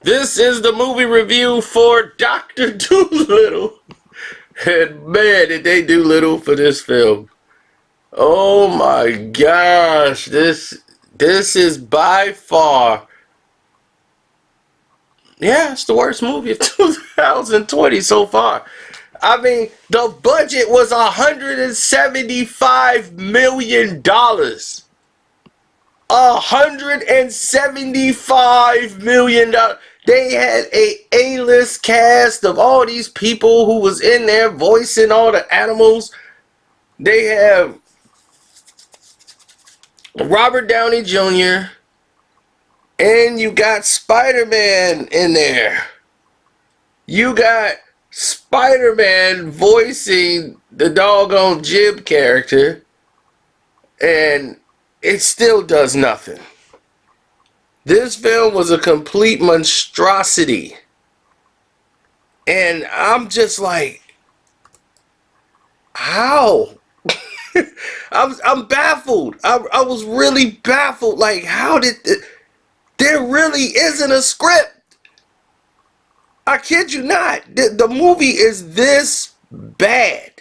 This is the movie review for Dr. Dolittle. And man, did they do little for this film. Oh my gosh, this is by far, yeah, it's the worst movie of 2020 so far. I mean, the budget was $175 million. $175 million. They had a A-list cast of all these people who was in there voicing all the animals. They have Robert Downey Jr. and you got Spider-Man in there. You got Spider-Man voicing the doggone Jib character, and it still does nothing. This film was a complete monstrosity. And I'm just like, how? I'm baffled. I was really baffled. Like, how did there really isn't a script? I kid you not. The movie is this bad.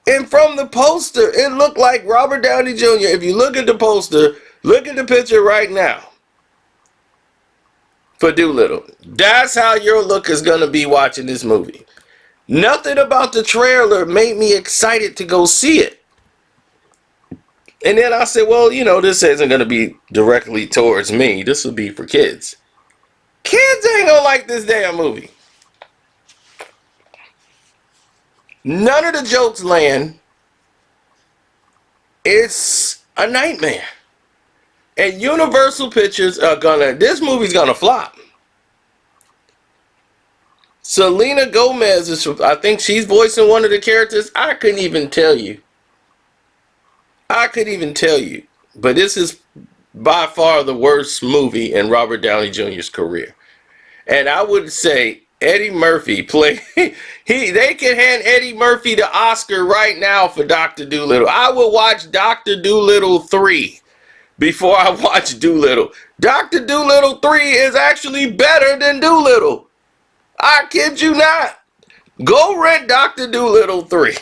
And from the poster, it looked like Robert Downey Jr. If you look at the poster, look at the picture right now for Dolittle. That's how your look is going to be watching this movie. Nothing about the trailer made me excited to go see it. And then I said, well, you know, this isn't going to be directly towards me. This will be for kids. Kids ain't going to like this damn movie. None of the jokes land. It's a nightmare. And Universal Pictures are this movie's gonna flop. Selena Gomez I think she's voicing one of the characters. I couldn't even tell you. But this is by far the worst movie in Robert Downey Jr.'s career. And I would say Eddie Murphy they could hand Eddie Murphy the Oscar right now for Dr. Dolittle. I would watch Dr. Dolittle 3 before I watch Dolittle. Dr. Dolittle 3 is actually better than Dolittle. I kid you not. Go rent Dr. Dolittle 3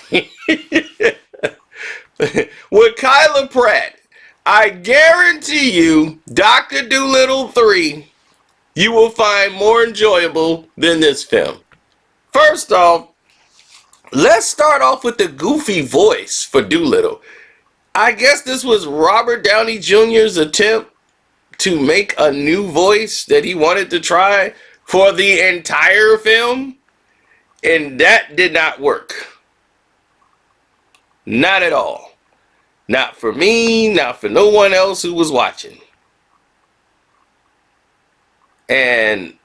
with Kyla Pratt. I guarantee you Dr. Dolittle 3 you will find more enjoyable than this film. First off, let's start off with the goofy voice for Dolittle. I guess this was Robert Downey Jr.'s attempt to make a new voice that he wanted to try for the entire film, and that did not work. Not at all. Not for me, not for no one else who was watching. And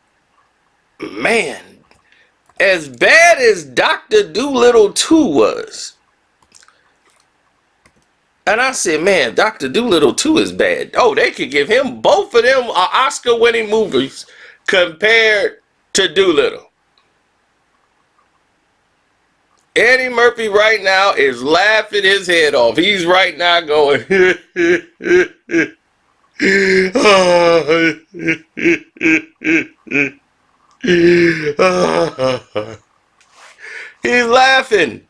man, as bad as Dr. Dolittle 2 was, and I said, man, Dr. Dolittle 2 is bad. Oh, they could give him, both of them are Oscar-winning movies compared to Dolittle. Eddie Murphy right now is laughing his head off. He's right now going, he's laughing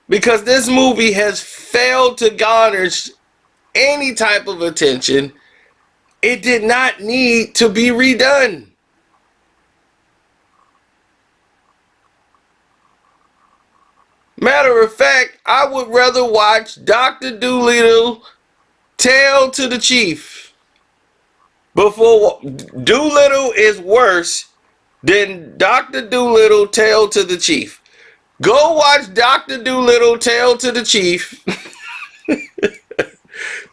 because this movie has failed to garner any type of attention. It did not need to be redone. Matter of fact, I would rather watch Dr. Dolittle Tale to the Chief before Dolittle is worse than Dr. Dolittle Tale to the Chief. Go watch Dr. Dolittle Tale to the Chief.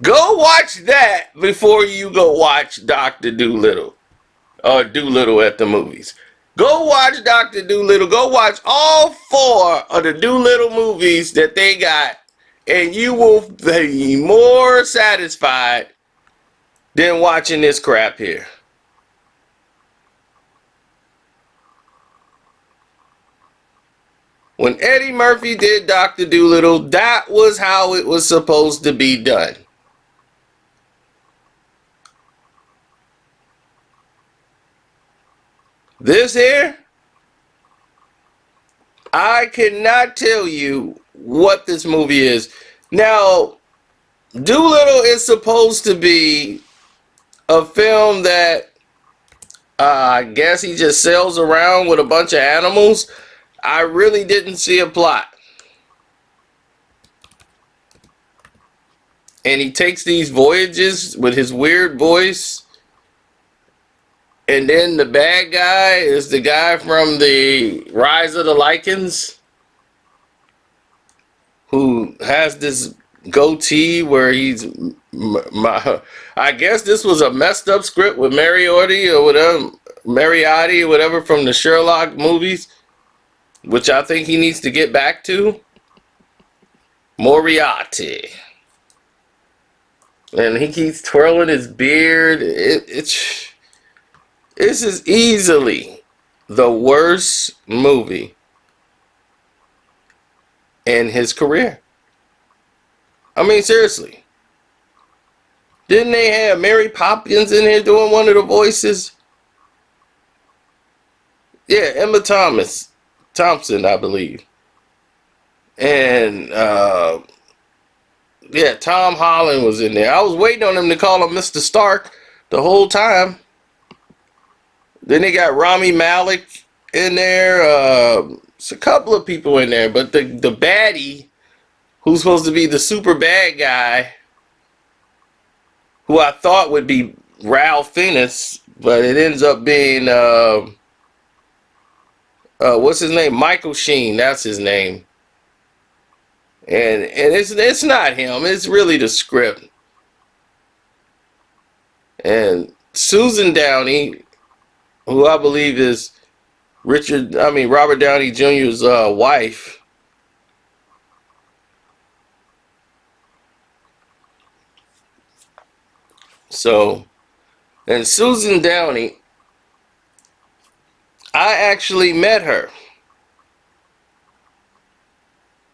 Go watch that before you go watch Dr. Dolittle or Dolittle at the movies. Go watch Dr. Dolittle. Go watch all 4 of the Dolittle movies that they got, and you will be more satisfied than watching this crap here. When Eddie Murphy did Dr. Dolittle, that was how it was supposed to be done. This here, I cannot tell you what this movie is. Now, Dolittle is supposed to be a film that I guess he just sails around with a bunch of animals. I really didn't see a plot. And he takes these voyages with his weird voice. And then the bad guy is the guy from the Rise of the Lycans, who has this goatee where he's I guess this was a messed up script with Mariotti or whatever from the Sherlock movies, which I think he needs to get back to. Moriarty. And he keeps twirling his beard. This is easily the worst movie in his career. I mean, seriously. Didn't they have Mary Poppins in here doing one of the voices? Yeah, Emma Thompson, I believe. And, yeah, Tom Holland was in there. I was waiting on him to call him Mr. Stark the whole time. Then they got Rami Malek in there. It's a couple of people in there. But the baddie, who's supposed to be the super bad guy, who I thought would be Ralph Fiennes, but it ends up being, what's his name? Michael Sheen, that's his name. And it's not him. It's really the script. And Susan Downey, who I believe is Robert Downey Jr.'s wife. So, and Susan Downey, I actually met her.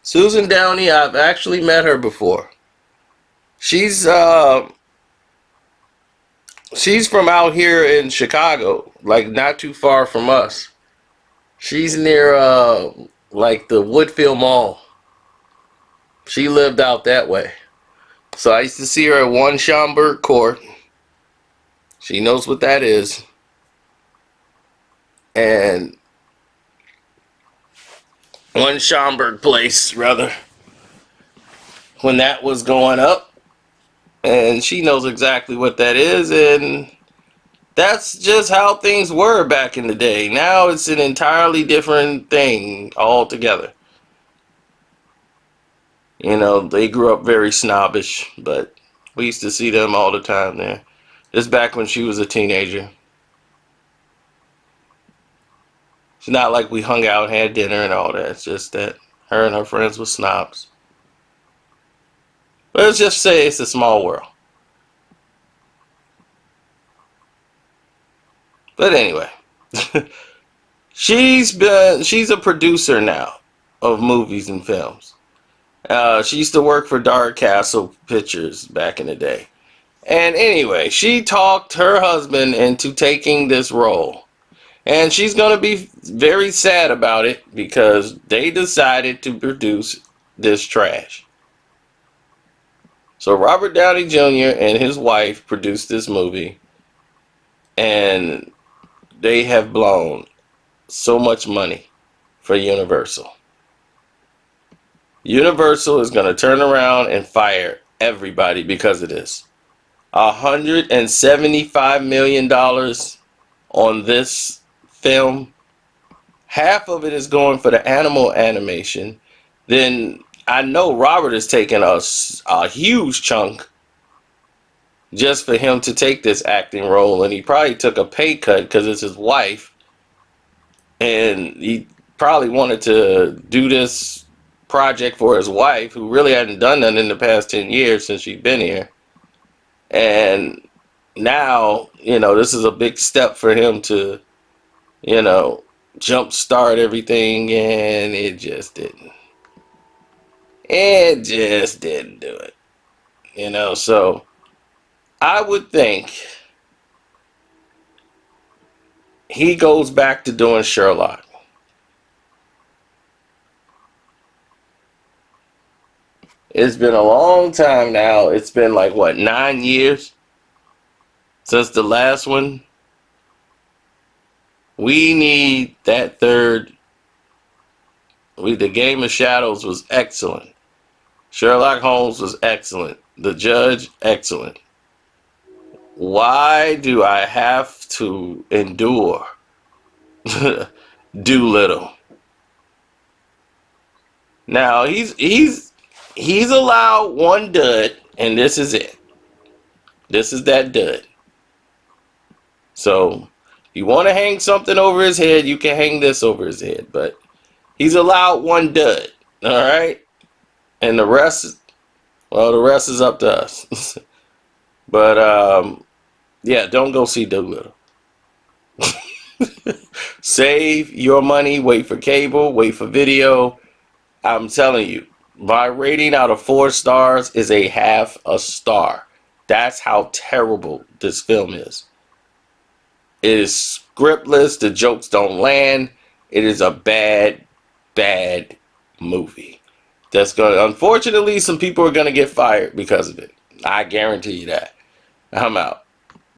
Susan Downey, I've actually met her before. She's from out here in Chicago, like not too far from us. She's near like the Woodfield Mall. She lived out that way. So I used to see her at 1 Schaumburg Court. She knows what that is. And 1 Schaumburg Place, rather, when that was going up. And she knows exactly what that is. And that's just how things were back in the day. Now it's an entirely different thing altogether. You know, they grew up very snobbish, but we used to see them all the time there. Just back when she was a teenager. It's not like we hung out, had dinner and all that. It's just that her and her friends were snobs. But let's just say it's a small world. But anyway, she's a producer now of movies and films. She used to work for Dark Castle Pictures back in the day. And anyway, she talked her husband into taking this role. And she's going to be very sad about it because they decided to produce this trash. So Robert Downey Jr. and his wife produced this movie. And they have blown so much money for Universal. Universal is going to turn around and fire everybody because of this. $175 million on this film. Half of it is going for the animal animation. Then I know Robert is taking a huge chunk just for him to take this acting role, and he probably took a pay cut because it's his wife, and he probably wanted to do this project for his wife, who really hadn't done that in the past 10 years since she'd been here. And now, you know, this is a big step for him to, you know, jumpstart everything, and it just didn't. It just didn't do it. You know, so I would think he goes back to doing Sherlock. It's been a long time now. It's been like, what, 9 years since the last one? We need that third. The Game of Shadows was excellent. Sherlock Holmes was excellent. The Judge, excellent. Why do I have to endure Dolittle? Now he's allowed one dud, and this is it. This is that dud. So you want to hang something over his head, you can hang this over his head, but he's allowed one dud. All right, and the rest, well, the rest is up to us. But yeah, don't go see Dolittle. Save your money. Wait for cable. Wait for video. I'm telling you, my rating out of 4 stars is a half a star. That's how terrible this film is. It is scriptless. The jokes don't land. It is a bad, bad movie. That's gonna, unfortunately, some people are gonna get fired because of it. I guarantee you that. I'm out.